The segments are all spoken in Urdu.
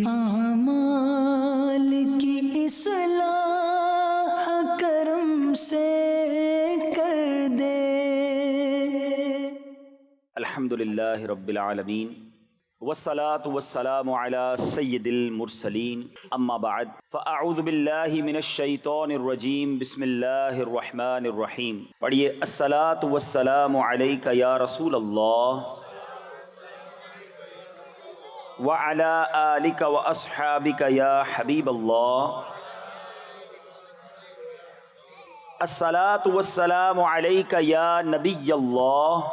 اعمال کی اصلاح کرم سے کر دے۔ الحمدللہ رب العالمین والصلاة والسلام علی سید المرسلین، اما بعد فاعوذ باللہ من الشیطان الرجیم، بسم اللہ الرحمن الرحیم۔ پڑھیے، الصلاة والسلام علیک یا رسول اللہ وعلی آلک واصحابک یا حبیب اللہ۔ الصلاة والسلام علیک یا نبی اللہ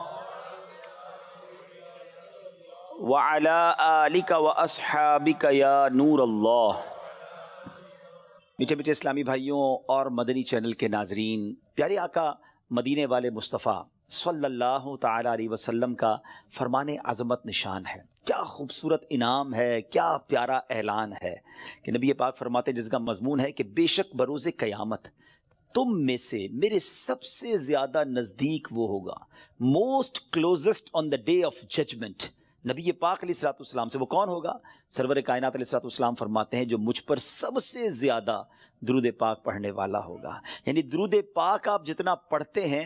وَعَلَىٰ آلِكَ وَأَصْحَابِكَ يَا نور اللہ۔ میٹھے میٹھے اسلامی بھائیوں اور مدنی چینل کے ناظرین، پیارے آقا مدینے والے مصطفیٰ صلی اللہ تعالیٰ علیہ وسلم کا فرمان عظمت نشان ہے۔ کیا خوبصورت انعام ہے، کیا پیارا اعلان ہے کہ نبی پاک فرماتے ہیں، جس کا مضمون ہے کہ بے شک بروز قیامت تم میں سے میرے سب سے زیادہ نزدیک وہ ہوگا، most closest on the day of judgement, نبی پاک علیہ الصلوۃ والسلام سے۔ وہ کون ہوگا؟ سرور کائنات علیہ الصلوۃ والسلام فرماتے ہیں جو مجھ پر سب سے زیادہ درود پاک پڑھنے والا ہوگا۔ یعنی درود پاک آپ جتنا پڑھتے ہیں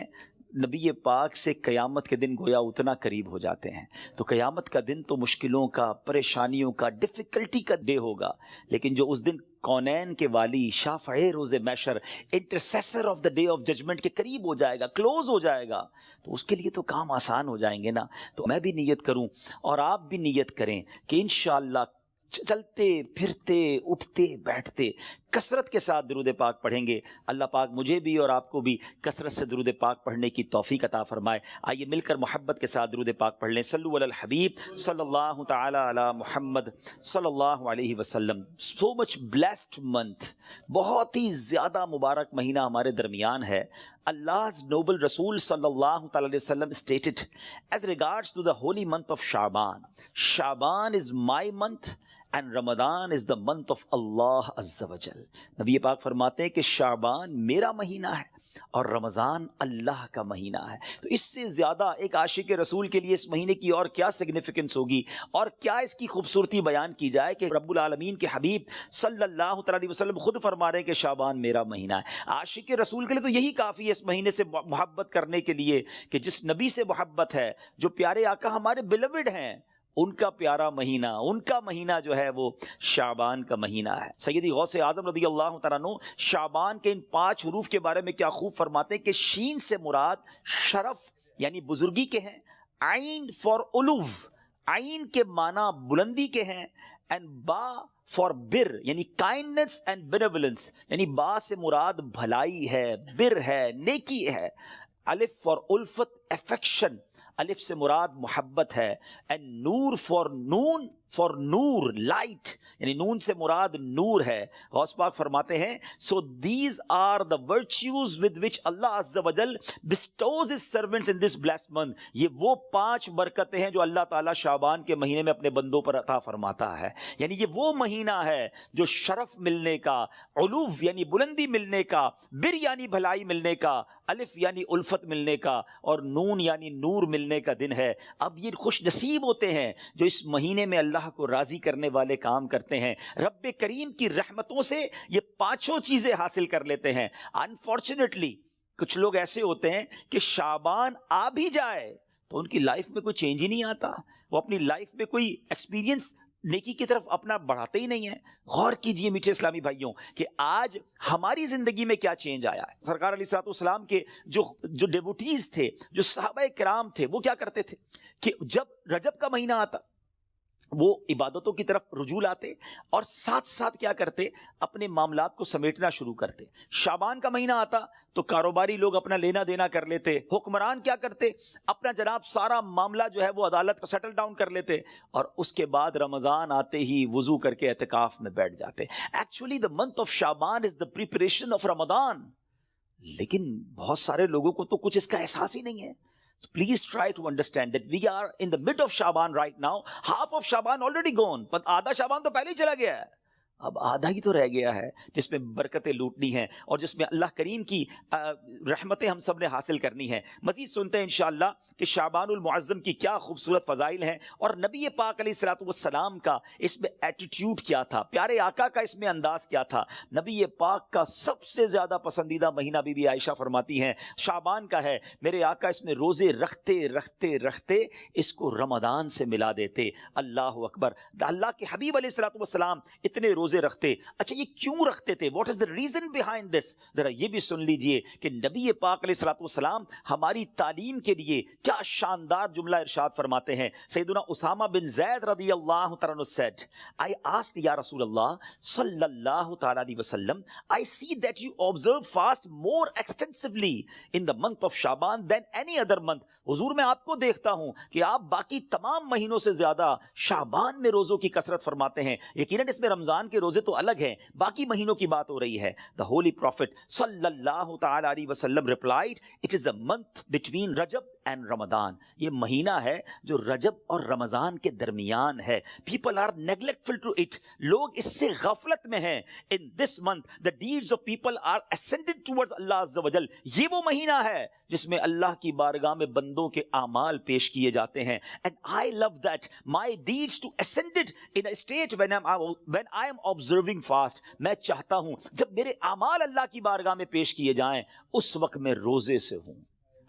نبی پاک سے قیامت کے دن گویا اتنا قریب ہو جاتے ہیں۔ تو قیامت کا دن تو مشکلوں کا، پریشانیوں کا، ڈیفیکلٹی کا ڈے ہوگا، لیکن جو اس دن کونین کے والی، شافع روز محشر، intercessor of the day of judgment کے قریب ہو جائے گا، کلوز ہو جائے گا، تو اس کے لیے تو کام آسان ہو جائیں گے نا۔ تو میں بھی نیت کروں اور آپ بھی نیت کریں کہ انشاءاللہ چلتے پھرتے اٹھتے بیٹھتے کثرت کے ساتھ درود پاک پڑھیں گے۔ اللہ پاک مجھے بھی اور آپ کو بھی کثرت سے درود پاک پڑھنے کی توفیق عطا فرمائے۔ آئیے مل کر محبت کے ساتھ درود پاک پڑھ لیں۔ صلو علی الحبیب صلی اللہ تعالی علی محمد صلی اللہ علیہ وسلم۔ سو مچ بلیسڈ منتھ، بہت ہی زیادہ مبارک مہینہ ہمارے درمیان ہے۔ Allah's noble Rasul sallallahu ta'ala alayhi wasallam stated as regards to the holy month of Sha'ban, Sha'ban is my month and Ramadan is the month of Allah Azza wa Jal۔ نبی پاک فرماتے ہیں کہ شعبان میرا مہینہ ہے اور رمضان اللہ کا مہینہ ہے۔ تو اس سے زیادہ ایک عاشق رسول کے لیے اس مہینے کی اور کیا سگنیفیکنس ہوگی اور کیا اس کی خوبصورتی بیان کی جائے کہ رب العالمین کے حبیب صلی اللہ تعالی علیہ وسلم خود فرما رہے ہیں کہ شعبان میرا مہینہ ہے۔ عاشق رسول کے لیے تو یہی کافی ہے اس مہینے سے محبت کرنے کے لیے کہ جس نبی سے محبت ہے، جو پیارے آقا ہمارے بیلوڈ ہیں، ان کا پیارا مہینہ، ان کا مہینہ جو ہے وہ شعبان کا مہینہ ہے۔ سیدی غوث اعظم رضی اللہ تعالیٰ عنہ شعبان کے ان 5 حروف کے بارے میں کیا خوب فرماتے ہیں کہ شین سے مراد شرف یعنی بزرگی کے ہیں، عین فار علو، عین کے معنی بلندی کے ہیں، اینڈ با فار بر یعنی کائنڈنس اینڈ بینیولنس، یعنی با سے مراد بھلائی ہے، بر ہے، نیکی ہے، الف فار الفت افیکشن، الف سے مراد محبت ہے، اینڈ نور فار نون فار نور لائٹ، یعنی نون سے مراد نور ہے۔ غوث پاک فرماتے ہیں so these are the virtues with which اللہ عز و جل bestows his servants in this blessed month. یہ وہ 5 برکتیں ہیں جو اللہ تعالیٰ شعبان کے مہینے میں اپنے بندوں پر عطا فرماتا ہے۔ یعنی یہ وہ مہینہ ہے جو شرف ملنے کا، علو یعنی بلندی ملنے کا، بر یعنی بھلائی ملنے کا، الف یعنی الفت ملنے کا، اور نون یعنی نور ملنے کا دن ہے۔ اب یہ خوش نصیب ہوتے ہیں جو اس مہینے میں اللہ کو راضی کرنے والے کام کرتے ہیں، رب کریم کی رحمتوں سے یہ 5 چیزیں حاصل کر لیتے ہیں۔ انفارچونیٹلی کچھ لوگ ایسے ہوتے ہیں کہ شعبان آ بھی جائے تو ان کی لائف میں کوئی چینج ہی نہیں آتا، وہ اپنی لائف میں کوئی ایکسپیرینس نیکی کی طرف اپنا بڑھاتے ہی نہیں ہیں۔ غور کیجئے میٹھے اسلامی بھائیوں کہ آج ہماری زندگی میں کیا چینج آیا ہے۔ سرکار علیہ الصلوۃ والسلام کے جو ڈیوٹیز تھے، جو صحابہ کرام تھے، وہ کیا کرتے تھے کہ جب رجب کا مہینہ آتا وہ عبادتوں کی طرف رجوع لاتے اور ساتھ ساتھ کیا کرتے، اپنے معاملات کو سمیٹنا شروع کرتے۔ شعبان کا مہینہ آتا تو کاروباری لوگ اپنا لینا دینا کر لیتے، حکمران کیا کرتے، اپنا جناب سارا معاملہ جو ہے وہ عدالت کا سیٹل ڈاؤن کر لیتے، اور اس کے بعد رمضان آتے ہی وضو کر کے اعتکاف میں بیٹھ جاتے۔ Actually the month of Shaban is the preparation of Ramadan, لیکن بہت سارے لوگوں کو تو کچھ اس کا احساس ہی نہیں ہے۔ So please try to understand that we are in the mid of Shaban right now. Half of Shaban already gone. But آدھا شعبان تو پہلے ہی چلا گیا ہے۔ اب آدھا ہی تو رہ گیا ہے جس میں برکتیں لوٹنی ہیں اور جس میں اللہ کریم کی رحمتیں ہم سب نے حاصل کرنی ہیں. مزید سنتے ہیں انشاءاللہ کہ شعبان المعظم کی کیا خوبصورت فضائل ہیں اور نبی پاک علیہ الصلوۃ والسلام کا اس میں ایٹیٹیوڈ کیا تھا, پیارے آقا کا اس میں انداز کیا تھا. نبی پاک کا سب سے زیادہ پسندیدہ مہینہ بی بی عائشہ فرماتی ہیں شعبان کا ہے. میرے آقا اس میں روزے رکھتے رکھتے رکھتے اس کو رمضان سے ملا دیتے. اللہ اکبر. اللہ کے حبیب علیہ الصلوۃ والسلام اتنے روزے رکھتے. اچھا یہ کیوں رکھتے تھے؟ What is the reason behind this? ذرا یہ بھی سن لیجئے کہ نبی پاک علیہ الصلوۃ والسلام ہماری تعلیم کے لیے کیا شاندار جملہ ارشاد فرماتے ہیں. سیدنا اسامہ بن زید رضی اللہ تعالیٰ عنہ said, I asked یا رسول اللہ صلی اللہ تعالیٰ علیہ وسلم, I see that you observe fast more extensively in the month of Shaban than any other month. حضور میں آپ کو دیکھتا ہوں کہ آپ باقی تمام مہینوں سے زیادہ شعبان میں روزوں کی کثرت فرماتے ہیں. یقیناً اس میں رمضان کے روزے تو الگ ہیں, باقی مہینوں کی بات ہو رہی ہے. The Holy Prophet صلی اللہ تعالیٰ علیہ وسلم replied, it is a month between Rajab and Ramadan. یہ مہینہ ہے جو رجب اور رمضان کے درمیان ہے. People are neglectful to it. لوگ اس سے غفلت میں ہیں. In this month the deeds of people are ascended towards Allah Azza wa Jal. یہ وہ مہینہ ہے جس میں اللہ کی بارگاہ میں بندوں کے اعمال پیش کیے جاتے ہیں. And I love that my deeds to ascended in a state when I am observing fast. میں چاہتا ہوں جب میرے اعمال اللہ کی بارگاہ میں پیش کیے جائیں اس وقت میں روزے سے ہوں.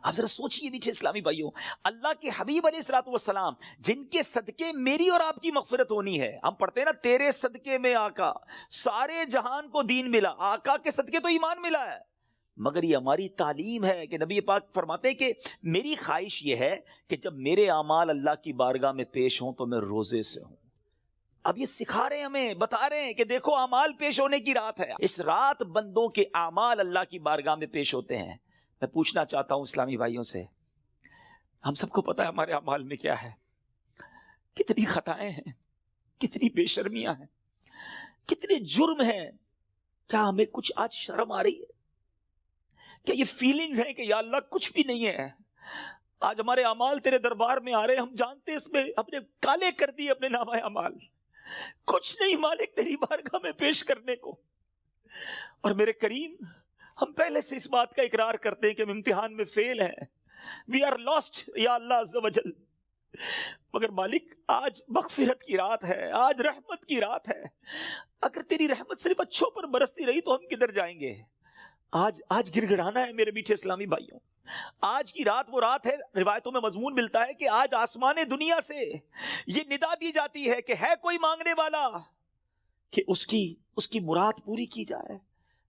آپ ذرا سوچئے میٹھے اسلامی بھائیوں, اللہ کے حبیب علیہ الصلوۃ والسلام جن کے صدقے میری اور آپ کی مغفرت ہونی ہے. ہم پڑھتے ہیں نا تیرے صدقے میں آقا سارے جہان کو دین ملا. آقا کے صدقے تو ایمان ملا ہے, مگر یہ ہماری تعلیم ہے کہ نبی پاک فرماتے ہیں کہ میری خواہش یہ ہے کہ جب میرے اعمال اللہ کی بارگاہ میں پیش ہوں تو میں روزے سے ہوں. اب یہ سکھا رہے ہیں ہمیں, بتا رہے ہیں کہ دیکھو اعمال پیش ہونے کی رات ہے. اس رات بندوں کے اعمال اللہ کی بارگاہ میں پیش ہوتے ہیں. میں پوچھنا چاہتا ہوں اسلامی بھائیوں سے, ہم سب کو پتا ہے ہمارے اعمال میں کیا ہے, کتنی خطائیں ہیں, کتنی بے شرمیاں ہیں, کتنے جرم ہیں. کیا ہمیں کچھ آج شرم آ رہی ہے؟ کیا یہ فیلنگز ہیں کہ یا اللہ کچھ بھی نہیں ہے؟ آج ہمارے اعمال تیرے دربار میں آ رہے ہیں, ہم جانتے اس میں اپنے کالے کر دیے اپنے نامہ اعمال, کچھ نہیں مالک تیری بارگاہ میں پیش کرنے کو. اور میرے کریم ہم پہلے سے اس بات کا اقرار کرتے ہیں کہ ہم امتحان میں فیل ہیں, وی آر لاسٹ یا اللہ عز و جل. مگر مالک آج مغفرت کی رات ہے, آج رحمت کی رات ہے. اگر تیری رحمت صرف اچھوں پر برستی رہی تو ہم کدھر جائیں گے؟ آج گڑ گڑانا ہے میرے میٹھے اسلامی بھائیوں. آج کی رات وہ رات ہے, روایتوں میں مضمون ملتا ہے کہ آج آسمان دنیا سے یہ ندا دی جاتی ہے کہ ہے کوئی مانگنے والا کہ اس کی مراد پوری کی جائے.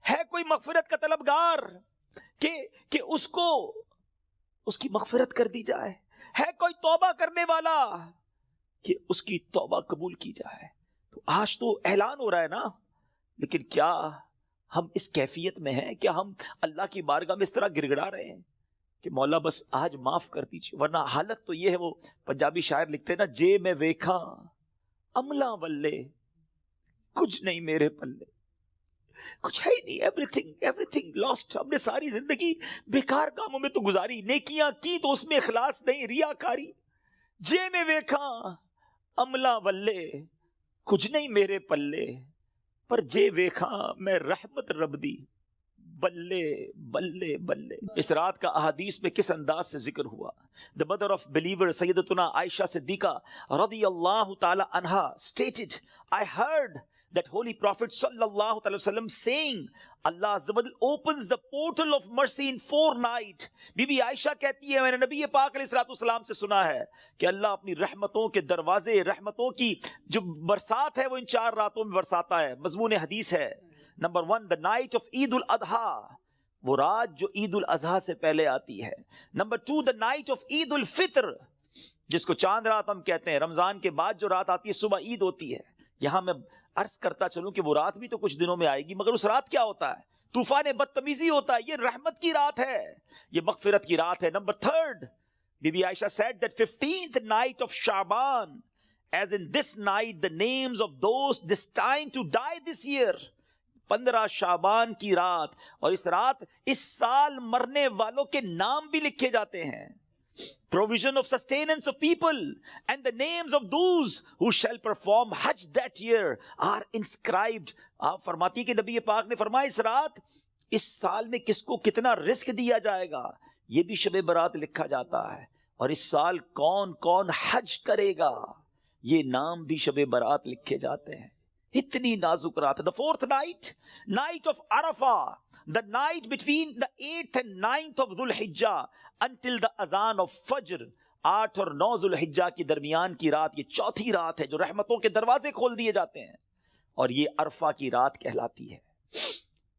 ہے کوئی مغفرت کا طلبگار کہ اس کو اس کی مغفرت کر دی جائے. ہے کوئی توبہ کرنے والا کہ اس کی توبہ قبول کی جائے. تو آج تو اعلان ہو رہا ہے نا, لیکن کیا ہم اس کیفیت میں ہیں؟ کیا ہم اللہ کی بارگاہ میں اس طرح گڑ گڑا رہے ہیں کہ مولا بس آج معاف کر دیجیے؟ ورنہ حالت تو یہ ہے, وہ پنجابی شاعر لکھتے ہیں نا, جے میں ویکھاں عملاں ولے کچھ نہیں میرے پلے, کچھ ہے ہی نہیں, ایوریتھنگ لاسٹ. ہم نے ساری زندگی بیکار کاموں میں تو گزاری, نیکیاں کی تو اس میں اخلاص نہیں, ریاکاری. جے میں ویکھاں عملاں ولے کچھ نہیں میرے پلے, پر جے ویکھاں میں رحمت رب دی بلے بلے بلے. اس رات کا احادیث میں کس انداز سے ذکر ہوا. The mother of believer سیدتنا عائشہ صدیقہ رضی اللہ تعالی عنہا stated, I heard that holy prophet sallallahu alaihi wasallam saying, Allah Azza wa Jal opens the portal of mercy in 4 nights. بی بی عائشہ کہتی ہے میں نے نبی پاک علیہ الصلوۃ والسلام سے سنا ہے کہ اللہ اپنی رحمتوں کے دروازے, رحمتوں کی جو برسات ہے وہ ان 4 راتوں میں برساتا ہے. مضمون حدیث ہے. نمبر 1, the night of عید الاضحیٰ, وہ رات جو عید الاضحیٰ سے پہلے آتی ہے. نمبر 2, the night of عید الفطر, جس کو چاند رات ہم کہتے ہیں. رمضان کے بعد جو رات آتی ہے صبح عید ہوتی ہے. یہاں میں عرض کرتا چلوں کہ وہ رات بھی تو کچھ دنوں میں آئے گی, مگر اس رات کیا ہوتا ہے؟ طوفان بدتمیزی ہوتا ہے. یہ رحمت کی رات ہے, یہ مغفرت کی رات ہے. Number 3, be be Aisha said that 15th night of Shaban, as in this night the names of those destined to die this year. 15 شعبان کی رات, اور اس رات اس سال مرنے والوں کے نام بھی لکھے جاتے ہیں. provision of sustenance of people, and the names of those who shall perform Hajj that year are inscribed. آپ فرماتی کہ نبی پاک نے فرمایا اس رات اس سال میں کس کو کتنا رزق دیا جائے گا یہ بھی شب برات لکھا جاتا ہے، اور اس سال کون کون حج کرے گا یہ نام بھی شب برات لکھے جاتے ہیں. اتنی نازک رات ہے. The fourth night, night of Arafah, the night between the 8th and 9th of Dhul Hijjah until the azan of Fajr. 8 اور 9 ذو الحجہ کی درمیان کی رات یہ چوتھی رات ہے جو رحمتوں کے دروازے کھول دیے جاتے ہیں، اور یہ عرفہ کی رات کہلاتی ہے.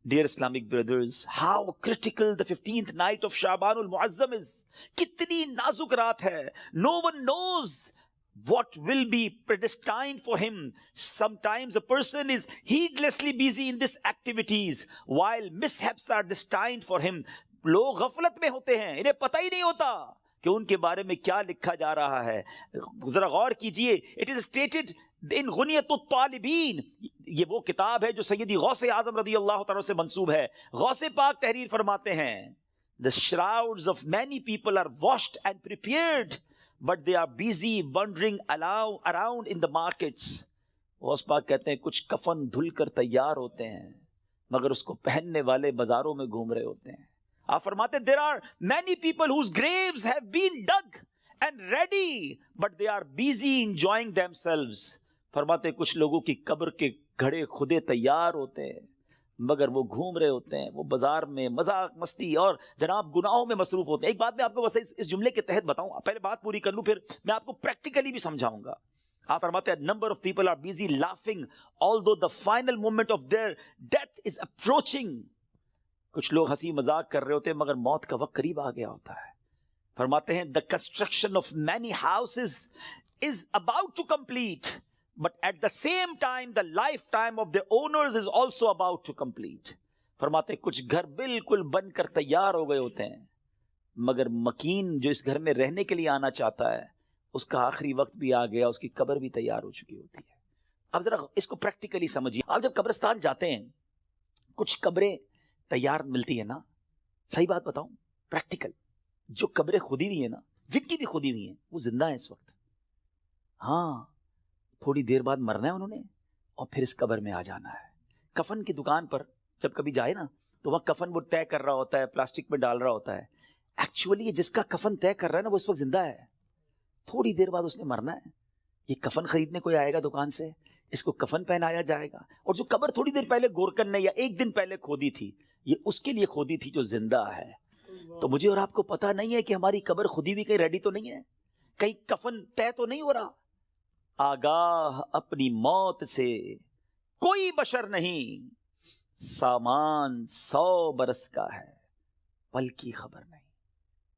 Dear Islamic brothers, how critical the 15th night of Sha'ban al-Mu'azzam is. کتنی نازک رات ہے. No one knows what will be predestined for him. Sometimes a person is heedlessly busy in these activities while mishaps are destined for him. لوگ غفلت میں ہوتے ہیں، انہیں پتہ ہی نہیں ہوتا کہ ان کے بارے میں کیا لکھا جا رہا ہے. ذرا غور کیجئے. It is stated in غنیت الطالبین، یہ وہ کتاب ہے جو سیدی غوث اعظم رضی اللہ تعالیٰ سے منسوب ہے. غوث پاک تحریر فرماتے ہیں The shrouds of many people are washed and prepared, but they are busy wandering around in the markets. Ghaus Pak کہتے ہیں کچھ کفن دھل کر تیار ہوتے ہیں مگر اس کو پہننے والے بازاروں میں گھوم رہے ہوتے ہیں. آپ فرماتے ہیں there are many people whose graves have been dug and ready, but they are busy enjoying themselves. فرماتے ہیں کچھ لوگوں کی قبر کے گھڑے خودے تیار ہوتے ہیں مگر وہ گھوم رہے ہوتے ہیں، وہ بازار میں مذاق مستی اور جناب گناہوں میں مصروف ہوتے ہیں. ایک بات میں آپ کو بس اس جملے کے تحت بتاؤں، پہلے بات پوری کر لوں پھر میں آپ کو پریکٹیکلی بھی سمجھاؤں گا. آپ فرماتے ہیں number of people are busy laughing although the final moment of their death is approaching. کچھ لوگ ہنسی مذاق کر رہے ہوتے ہیں مگر موت کا وقت قریب آ گیا ہوتا ہے. فرماتے ہیں the construction of many houses is about to complete, but at the same time the lifetime of their owners is also about to complete. فرماتے ہیں کچھ گھر بالکل بن کر تیار ہو گئے ہوتے ہیں مگر مکین جو اس گھر میں رہنے کے لیے آنا چاہتا ہے اس کا آخری وقت بھی آ گیا، اس کی قبر بھی تیار ہو چکی ہوتی ہے. اب ذرا اس کو پریکٹیکلی سمجھیے. آپ جب قبرستان جاتے ہیں کچھ قبریں تیار ملتی ہے نا، صحیح بات بتاؤں پریکٹیکل، جو قبریں کھودی ہوئی ہیں نا، جن کی بھی کھودی ہوئی ہیں وہ زندہ ہیں اس وقت. ہاں تھوڑی دیر بعد مرنا ہے انہوں نے اور پھر اس قبر میں آ جانا ہے. کفن کی دکان پر جب کبھی جائے نا تو وہاں کفن وہ طے کر رہا ہوتا ہے، پلاسٹک میں ڈال رہا ہوتا ہے. ایکچولی جس کا کفن طے کر رہا ہے نا وہ اس وقت زندہ ہے، تھوڑی دیر بعد اس نے مرنا ہے. یہ کفن خریدنے کوئی آئے گا دکان سے، اس کو کفن پہنایا جائے گا، اور جو قبر تھوڑی دیر پہلے گورکن نے یا ایک دن پہلے کھودی تھی یہ اس کے لیے کھودی تھی جو زندہ ہے. تو مجھے اور آپ کو پتا نہیں ہے کہ ہماری قبر کھودی بھی کہیں ریڈی تو نہیں ہے، کہیں کفن طے تو نہیں ہو رہا. آگاہ اپنی موت سے کوئی بشر نہیں، سامان 100 برس کا ہے پل کی خبر نہیں.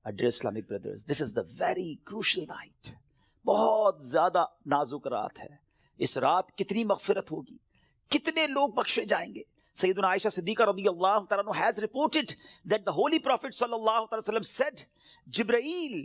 Dear Islamic brothers, this is the very crucial night. بہت زیادہ نازک رات ہے. اس رات کتنی مغفرت ہوگی، کتنے لوگ بخشے جائیں گے. سیدنا عائشہ صدیقہ رضی اللہ تعالیٰ عنہ has reported that the Holy Prophet sallallahu alaihi wasallam said, Jibreel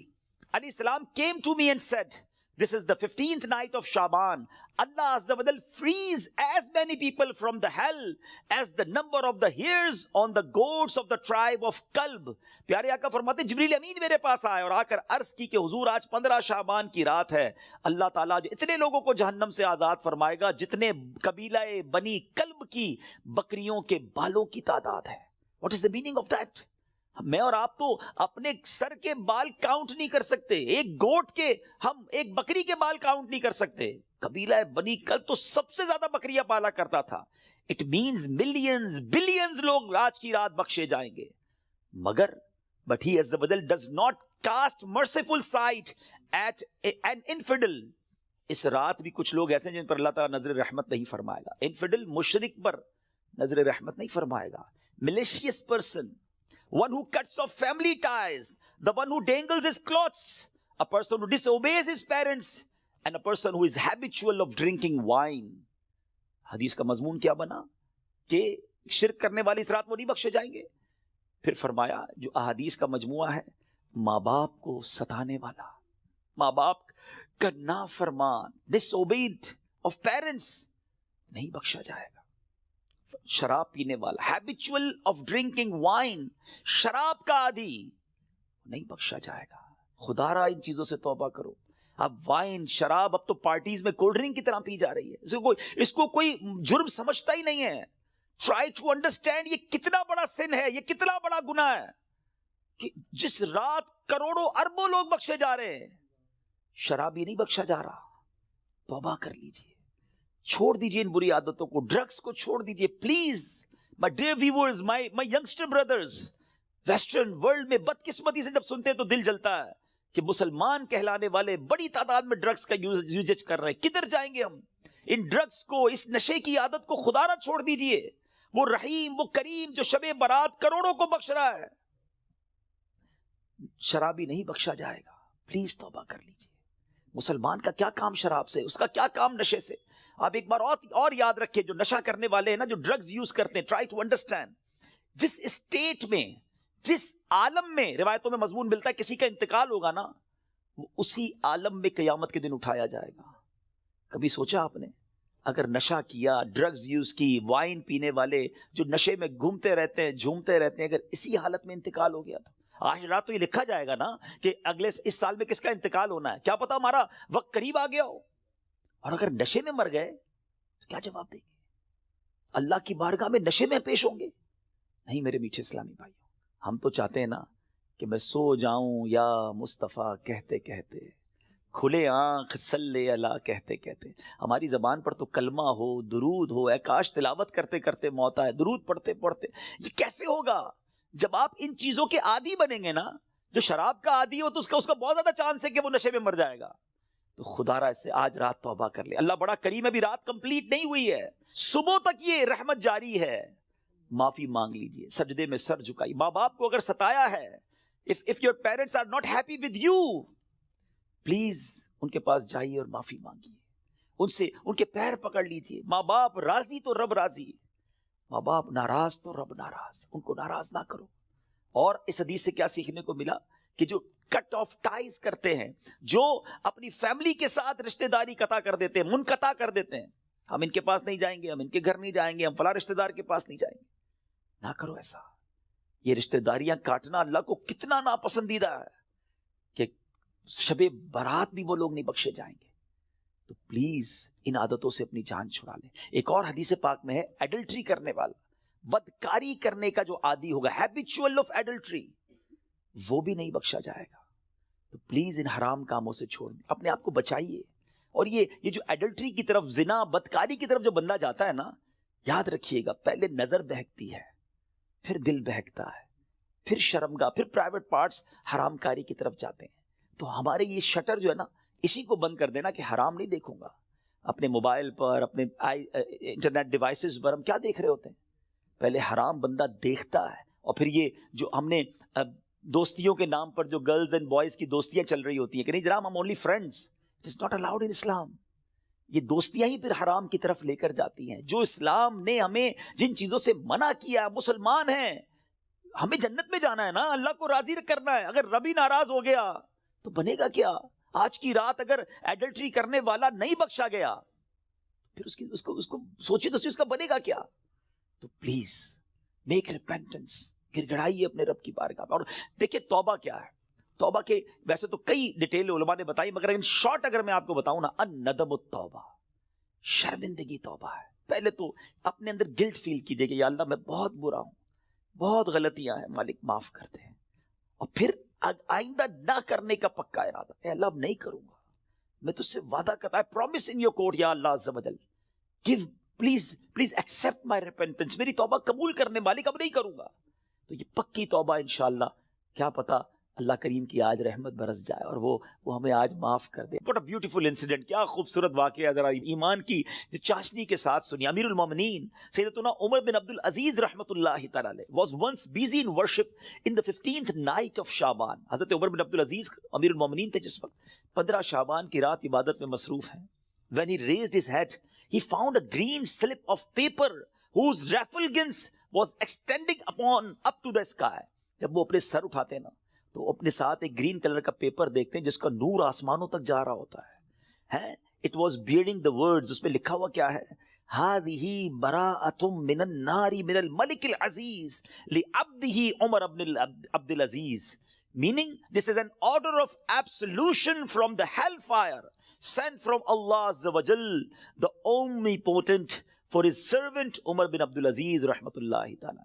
alayhi salam came to me and said, this is the 15th night of Sha'ban. Allah Azza wa Jal frees as many people from the hell as the number of the hairs on the goats of the tribe of Kalb. پیارے آقا فرماتے جبریل امین میرے پاس آئے اور آ کر عرض کی کہ حضور آج 15 شعبان کی رات ہے، اللہ تعالیٰ جو اتنے لوگوں کو جہنم سے آزاد فرمائے گا جتنے قبیلہ بنی کلب کی بکریوں کے بالوں کی تعداد ہے. What is the meaning of that? میں اور آپ تو اپنے سر کے بال کاؤنٹ نہیں کر سکتے، ایک گوٹ کے، ہم ایک بکری کے بال کاؤنٹ نہیں کر سکتے. قبیلہ بنی کلب تو سب سے زیادہ بکریاں پالا کرتا تھا. اٹ مینز ملینز بلینز لوگ آج کی رات بخشے جائیں گے. مگر but he as the badal does not cast merciful sight at an infidel. اس رات بھی کچھ لوگ ایسے ہیں جن پر اللہ تعالیٰ نظر رحمت نہیں فرمائے گا. انفیڈل مشرک پر نظر رحمت نہیں فرمائے گا. malicious person, one who cuts off family ties, the one who dangles his clothes, a person who disobeys his parents, and a person who is habitual of drinking wine. حدیث کا مضمون کیا بنا کہ شرک کرنے والی اس رات وہ نہیں بخشے جائیں گے. پھر فرمایا جو احادیث کا مجموعہ ہے، ماں باپ کو ستانے والا، ماں باپ کا نافرمان، disobeyed of parents، نہیں بخشا جائے گا. شراب پینے والا، habitual of drinking wine، شراب کا عادی، نہیں بخشا جائے گا. خدا را ان چیزوں سے توبہ کرو. اب وائن شراب اب تو پارٹیز میں کولڈ ڈرنک کی طرح پی جا رہی ہے, اس کو کوئی جرم سمجھتا ہی نہیں ہے. ٹرائی ٹو انڈرسٹینڈ یہ کتنا بڑا سن ہے, یہ کتنا بڑا گناہ ہے کہ جس رات کروڑوں اربوں لوگ بخشے جا رہے ہیں, شرابی نہیں بخشا جا رہا. توبہ کر لیجئے, چھوڑ دیجئے ان بری عادتوں کو, ڈرگز کو چھوڑ دیجئے please. My dear viewers, my youngster brothers, western world میں بدقسمتی سے جب سنتے ہیں تو دل جلتا ہے کہ مسلمان کہلانے والے بڑی تعداد میں ڈرگز کا یوزیج کر رہے ہیں. کدھر جائیں گے ہم؟ ان ڈرگز کو, اس نشے کی عادت کو خدا نہ چھوڑ دیجئے. وہ رحیم, وہ کریم جو شب برات کروڑوں کو بخش رہا ہے, شرابی نہیں بخشا جائے گا. پلیز توبہ کر لیجئے. مسلمان کا کیا کام شراب سے, اس کا کیا کام نشے سے. آپ ایک بار اور یاد رکھیں, جو نشہ کرنے والے ہیں نا, جو ڈرگز یوز کرتے ہیں, ٹرائی ٹو انڈرسٹینڈ, جس اسٹیٹ میں, جس عالم میں روایتوں میں مضمون ملتا ہے کسی کا انتقال ہوگا نا, وہ اسی عالم میں قیامت کے دن اٹھایا جائے گا. کبھی سوچا آپ نے, اگر نشہ کیا, ڈرگز یوز کی, وائن پینے والے جو نشے میں گھومتے رہتے ہیں, جھومتے رہتے ہیں, اگر اسی حالت میں انتقال ہو گیا تو آج رات تو یہ لکھا جائے گا نا کہ اگلے اس سال میں کس کا انتقال ہونا ہے, کیا پتا ہمارا وقت قریب آ گیا ہو. اور اگر نشے میں مر گئے تو کیا جواب دیں گے؟ اللہ کی بارگاہ میں نشے میں پیش ہوں گے؟ نہیں میرے میٹھے اسلامی بھائیوں, ہم تو چاہتے ہیں نا کہ میں سو جاؤں یا مصطفیٰ کہتے کہتے, کھلے آنکھ صلی اللہ کہتے کہتے. ہماری زبان پر تو کلمہ ہو, درود ہو, اے کاش تلاوت کرتے کرتے موت آئے, درود پڑھتے پڑھتے. یہ کیسے ہوگا جب آپ ان چیزوں کے عادی بنیں گے نا؟ جو شراب کا عادی ہو تو اس کا بہت زیادہ چانس ہے کہ وہ نشے میں مر جائے گا. تو خدا را اس سے آج رات توبہ کر لے. اللہ بڑا کریم ہے, ابھی رات کمپلیٹ نہیں ہوئی ہے, صبح تک یہ رحمت جاری ہے. معافی مانگ لیجئے, سجدے میں سر جھکائی. ماں باپ کو اگر ستایا ہے, if your parents are not happy with you, please ان کے پاس جائیے اور معافی مانگیے, ان کے پیر پکڑ لیجئے. ماں باپ راضی تو رب راضی, ماں باپ ناراض تو رب ناراض, ان کو ناراض نہ کرو. اور اس حدیث سے کیا سیکھنے کو ملا کہ جو کٹ آف ٹائز کرتے ہیں, جو اپنی فیملی کے ساتھ رشتہ داری قطع کر دیتے ہیں, منقطع کر دیتے ہیں, ہم ان کے پاس نہیں جائیں گے, ہم ان کے گھر نہیں جائیں گے, ہم فلاں رشتہ دار کے پاس نہیں جائیں گے, نہ کرو ایسا. یہ رشتہ داریاں کاٹنا اللہ کو کتنا ناپسندیدہ ہے کہ شب برات بھی وہ لوگ نہیں بخشے جائیں گے. تو پلیز ان عادتوں سے اپنی جان چھڑا لیں. ایک اور حدیث پاک میں ہے, ایڈلٹری کرنے والا, بدکاری کرنے کا جو عادی ہوگا, ہیبیچول آف ایڈلٹری, وہ بھی نہیں بخشا جائے گا. تو پلیز ان حرام کاموں سے چھوڑ دیں, اپنے آپ کو بچائیے. اور یہ جو ایڈلٹری کی طرف, زنا, بدکاری کی طرف جو بندہ جاتا ہے نا, یاد رکھیے گا, پہلے نظر بہکتی ہے, پھر دل بہکتا ہے, پھر شرمگاہ, پھر پرائیویٹ پارٹس حرام کاری کی طرف جاتے ہیں. تو ہمارے یہ شٹر جو ہے نا, اسی کو بند کر دینا کہ حرام نہیں دیکھوں گا. اپنے موبائل پر, اپنے انٹرنیٹ ڈیوائسز پر ہم کیا دیکھ رہے ہوتے ہیں؟ پہلے حرام بندہ دیکھتا ہے, اور پھر یہ جو ہم نے دوستیوں کے نام پر جو گرلز اینڈ بوائز کی دوستیاں چل رہی ہوتی ہیں کہ نہیں جناب ہم only friends, it is not allowed in Islam. یہ دوستیاں ہی پھر حرام کی طرف لے کر جاتی ہیں. جو اسلام نے ہمیں جن چیزوں سے منع کیا, مسلمان ہیں, ہمیں جنت میں جانا ہے نا, اللہ کو راضی کرنا ہے. اگر رب ہی ناراض ہو گیا تو بنے گا کیا؟ آج کی رات اگر ایڈلٹری کرنے والا نہیں بخشا گیا پھر اس کو سوچی تو اس کا بنے گا کیا؟ تو پلیز میک ریپینٹنس, گر گڑائیے اپنے رب کی بارگاہ میں. اور دیکھیں توبہ کیا ہے. توبہ کے ویسے تو کئی ڈیٹیل علماء نے بتائی, مگر ان شارٹ اگر میں آپ کو بتاؤں نا, الندم التوبہ, شرمندگی توبہ ہے. پہلے تو اپنے اندر گلٹ فیل کیجئے کہ یا اللہ میں بہت برا ہوں, بہت غلطیاں ہیں, مالک معاف کر دیں. اور پھر آئندہ نہ کرنے کا پکا ارادہ, اے اللہ اب نہیں کروں گا, میں تجھ سے وعدہ کرتا, I promise in your court یا اللہ عز و جل, give please accept my repentance, میری توبہ قبول کرنے مالک اب نہیں کروں گا. تو یہ پکی توبہ انشاءاللہ, کیا پتا اللہ کریم کی آج رحمت برس جائے اور وہ ہمیں آج معاف کر دے. What a beautiful incident, کیا خوبصورت واقعہ, ذرا ایمان کی جو چاشنی کے ساتھ سنی. امیر المومنین سیدتنا عمر بن عبد العزیز رحمۃ اللہ تعالی علیہ was once busy in worship in the 15th night of شعبان. حضرت عمر بن عبد العزیز امیر المومنین تھے جس وقت 15 شعبان کی رات عبادت میں مصروف ہیں. When he raised his head, he found a green slip of paper whose refulgence was extending up to the sky. جب وہ اپنے سر اٹھاتے ہیں نا تو اپنے ساتھ ایک گرین کلر کا پیپر دیکھتے ہیں جس کا نور آسمانوں تک جا رہا ہوتا ہے. It was bearing the words, اس میں لکھا ہوا کیا ہے, هذه براءة من النار من الملك العزيز لعبده عمر بن عبد العزيز. meaning this is an order of absolution from the hellfire sent from Allah Azza wa Jal, the omnipotent, for his servant Umar bin Abdul Aziz rahmatullahi ta'ala.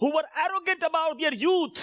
who were arrogant about their youth,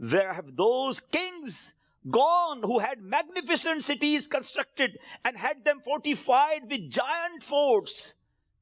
Where have those kings gone who had magnificent cities constructed and had them fortified with giant forts?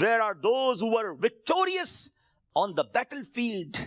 Where are those who were victorious on the battlefield?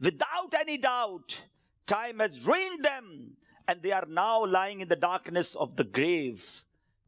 Without any doubt, time has ruined them and they are now lying in the darkness of the grave.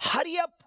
Hurry up,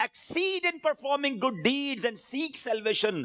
exceed in performing good deeds and seek salvation.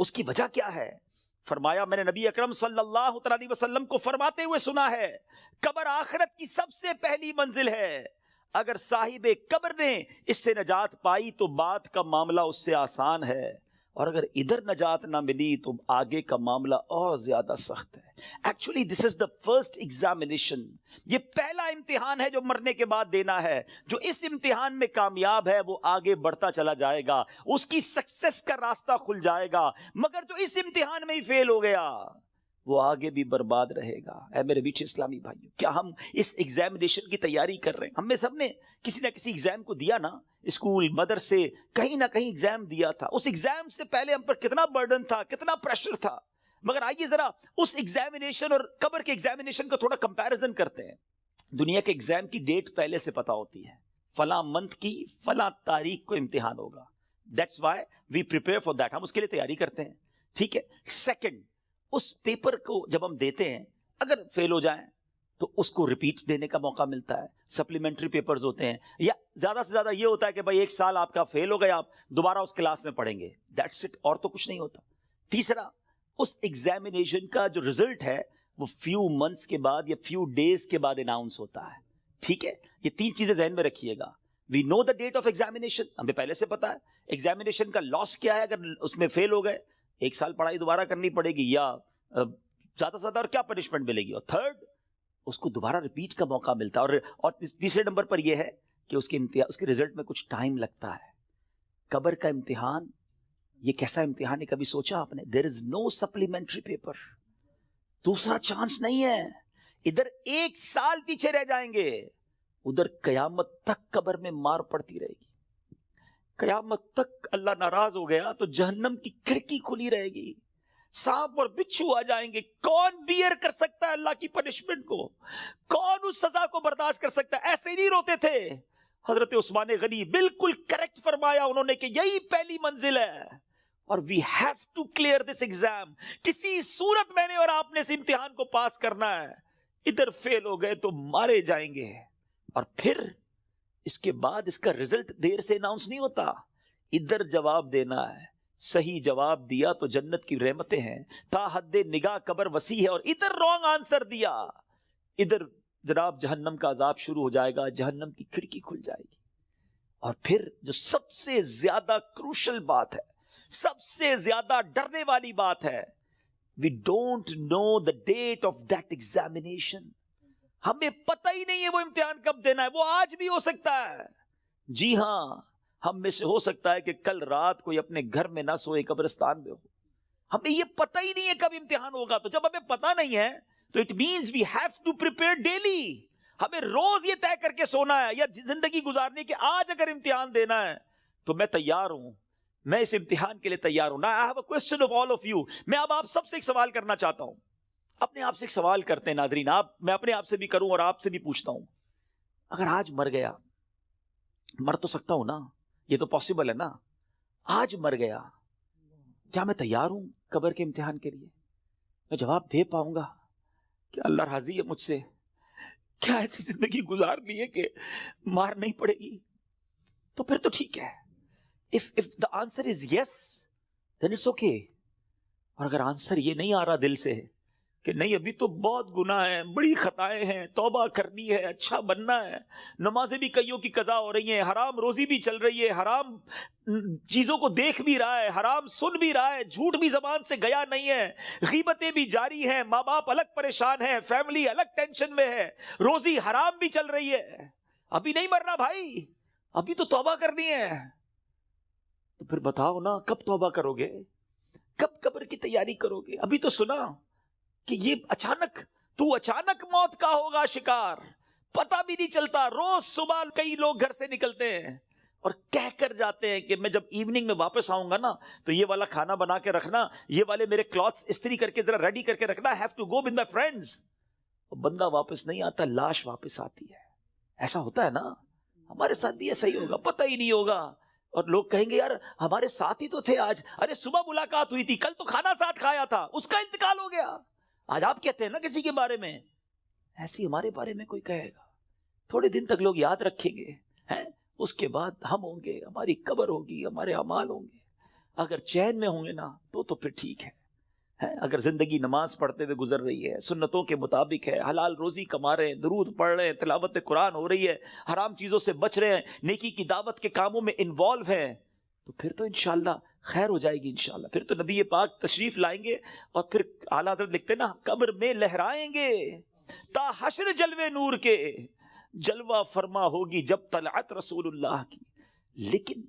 اس کی وجہ کیا ہے؟ فرمایا میں نے نبی اکرم صلی اللہ علیہ وسلم کو فرماتے ہوئے سنا ہے قبر آخرت کی سب سے پہلی منزل ہے، اگر صاحب قبر نے اس سے نجات پائی تو بعد کا معاملہ اس سے آسان ہے، اور اگر ادھر نجات نہ ملی تو آگے کا معاملہ اور زیادہ سخت ہے۔ Actually this is the first examination, یہ پہلا امتحان ہے جو مرنے کے بعد دینا ہے۔ جو اس امتحان میں کامیاب ہے وہ آگے بڑھتا چلا جائے گا، اس کی سکسس کا راستہ کھل جائے گا، مگر جو اس امتحان میں ہی فیل ہو گیا وہ آگے بھی برباد رہے گا۔ اے میرے بیچ اسلامی بھائیو، کیا ہم اس ایگزامینیشن کی تیاری کر رہے ہیں؟ ہم میں سب نے کسی نہ کسی ایگزام کو دیا نا، اسکول مدرسے کہیں نہ کہیں ایگزام دیا تھا۔ اس ایگزام سے پہلے ہم پر کتنا برڈن تھا، کتنا پریشر تھا، مگر آئیے ذرا اس ایگزامینیشن اور قبر کے ایگزامینیشن کا تھوڑا کمپیریزن کرتے ہیں۔ دنیا کے ایگزام کی ڈیٹ پہلے سے پتا ہوتی ہے، فلاں منتھ کی فلاں تاریخ کو امتحان ہوگا، that's why we prepare for that, ہم اس کے لیے تیاری کرتے ہیں، ٹھیک ہے۔ سیکنڈ، اس پیپر کو جب ہم دیتے ہیں اگر فیل ہو جائیں تو اس کو ریپیٹ دینے کا موقع ملتا ہے، سپلیمنٹری پیپرز ہوتے ہیں، یا زیادہ سے زیادہ یہ ہوتا ہے کہ بھائی ایک سال آپ کا فیل ہو گیا، آپ دوبارہ اس کلاس میں پڑھیں گے، دیٹس اٹ، اور تو کچھ نہیں ہوتا۔ تیسرا، اس ایگزامینیشن کا جو رزلٹ ہے وہ فیو منتھس کے بعد یا فیو ڈیز کے بعد اناؤنس ہوتا ہے، ٹھیک ہے۔ یہ تین چیزیں ذہن میں رکھیے گا، وی نو دا ڈیٹ آف ایگزامینیشن، ہمیں پہلے سے پتا ہے ایگزامینیشن کا لاس کیا ہے اگر اس میں فیل ہو گئے، ایک سال پڑھائی دوبارہ کرنی پڑے گی، یا زیادہ سے زیادہ اور کیا پنشمنٹ ملے گی، اور تھرڈ اس کو دوبارہ ریپیٹ کا موقع ملتا ہے، اور تیسرے نمبر پر یہ ہے کہ اس کے رزلٹ میں کچھ ٹائم لگتا ہے۔ قبر کا امتحان یہ کیسا امتحان ہے، کبھی سوچا آپ نے؟ دیر از نو سپلیمنٹری پیپر، دوسرا چانس نہیں ہے۔ ادھر ایک سال پیچھے رہ جائیں گے، ادھر قیامت تک قبر میں مار پڑتی رہے گی، قیامت تک اللہ ناراض ہو گیا تو جہنم کی کھڑکی کھلی رہے گی، سانپ اور بچھو آ جائیں گے۔ کون بیئر کر سکتا ہے اللہ کی پنشمنٹ کو؟ کون اس سزا کو برداشت کر سکتا ہے؟ ایسے نہیں روتے تھے حضرت عثمان غنی، بالکل کریکٹ فرمایا انہوں نے کہ یہی پہلی منزل ہے، اور we have to clear this exam, کسی صورت میں نے اور آپ نے اس امتحان کو پاس کرنا ہے۔ ادھر فیل ہو گئے تو مارے جائیں گے، اور پھر اس کے بعد اس کا رزلٹ دیر سے اناؤنس نہیں ہوتا، ادھر جواب دینا ہے۔ صحیح جواب دیا تو جنت کی رحمتیں ہیں، تا حد نگاہ قبر وسیع ہے، اور ادھر رانگ آنسر دیا، ادھر جناب جہنم کا عذاب شروع ہو جائے گا، جہنم کی کھڑکی کھل جائے گی۔ اور پھر جو سب سے زیادہ کروشل بات ہے، سب سے زیادہ ڈرنے والی بات ہے، we don't know the date of that examination, ہمیں پتہ ہی نہیں ہے وہ امتحان کب دینا ہے، وہ آج بھی ہو سکتا ہے۔ جی ہاں، ہم میں سے ہو سکتا ہے کہ کل رات کوئی اپنے گھر میں نہ سوئے، قبرستان میں ہو، ہمیں یہ پتہ ہی نہیں ہے کب امتحان ہوگا۔ تو جب ہمیں پتہ نہیں ہے تو it means we have to prepare daily, ہمیں روز یہ طے کر کے سونا ہے یا زندگی گزارنے کہ آج اگر امتحان دینا ہے تو میں تیار ہوں، میں اس امتحان کے لیے تیار ہوں۔ Now I have a question of all of you، میں اب آپ سب سے ایک سوال کرنا چاہتا ہوں، اپنے آپ سے ایک سوال کرتے ہیں ناظرین، میں اپنے آپ سے بھی کروں اور آپ سے بھی پوچھتا ہوں، اگر آج مر گیا، مر تو سکتا ہوں نا، یہ تو پاسبل ہے نا، آج مر گیا، کیا میں تیار ہوں قبر کے امتحان کے لیے؟ میں جواب دے پاؤں گا کہ اللہ راضی ہے مجھ سے؟ کیا ایسی زندگی گزارنی ہے کہ مار نہیں پڑے گی؟ تو پھر تو ٹھیک ہے، if the answer is yes then it's okay، اور اگر آنسر یہ نہیں آ رہا دل سے کہ نہیں ابھی تو بہت گناہ ہیں، بڑی خطائیں ہیں، توبہ کرنی ہے، اچھا بننا ہے، نمازیں بھی کئیوں کی قضا ہو رہی ہیں، حرام روزی بھی چل رہی ہے، حرام چیزوں کو دیکھ بھی رہا ہے، حرام سن بھی رہا ہے، جھوٹ بھی زبان سے گیا نہیں ہے، غیبتیں بھی جاری ہیں، ماں باپ الگ پریشان ہیں، فیملی الگ ٹینشن میں ہے، روزی حرام بھی چل رہی ہے، ابھی نہیں مرنا بھائی، ابھی تو توبہ کرنی ہے، تو پھر بتاؤ نا کب توبہ کرو گے، کب قبر کی تیاری کرو گے؟ ابھی تو سنا کہ یہ اچانک موت کا ہوگا شکار، پتہ بھی نہیں چلتا۔ روز صبح کئی لوگ گھر سے نکلتے ہیں اور کہہ کر جاتے ہیں کہ میں جب ایوننگ میں واپس آؤں گا نا تو یہ والا کھانا بنا کے رکھنا، یہ والے میرے کلوتھس استری کر کے ذرا ریڈی کر کے رکھنا، have to go with my friends. بندہ واپس نہیں آتا، لاش واپس آتی ہے۔ ایسا ہوتا ہے نا، ہمارے ساتھ بھی ایسا ہی ہوگا، پتہ ہی نہیں ہوگا، اور لوگ کہیں گے یار ہمارے ساتھ ہی تو تھے آج، ارے صبح ملاقات ہوئی تھی، کل تو کھانا ساتھ کھایا تھا، اس کا انتقال ہو گیا، آج آپ کہتے ہیں نا کسی کے بارے میں، ایسی ہمارے بارے میں کوئی کہے گا، تھوڑے دن تک لوگ یاد رکھیں گے، اس کے بعد ہم ہوں گے، ہماری قبر ہوگی، ہمارے اعمال ہوں گے۔ اگر چین میں ہوں گے نا تو پھر ٹھیک ہے. اگر زندگی نماز پڑھتے ہوئے گزر رہی ہے, سنتوں کے مطابق ہے, حلال روزی کما رہے ہیں, درود پڑھ رہے ہیں, تلاوت قرآن ہو رہی ہے, حرام چیزوں سے بچ رہے ہیں, نیکی کی دعوت کے کاموں میں انوالو ہیں, تو پھر تو انشاءاللہ خیر ہو جائے گی انشاءاللہ. پھر تو نبی پاک تشریف لائیں گے اور پھر اعلیٰ حضرت لکھتے نا قبر میں لہرائیں گے تا حشر جلوے نور کے, جلوہ فرما ہوگی جب طلعت رسول اللہ کی. لیکن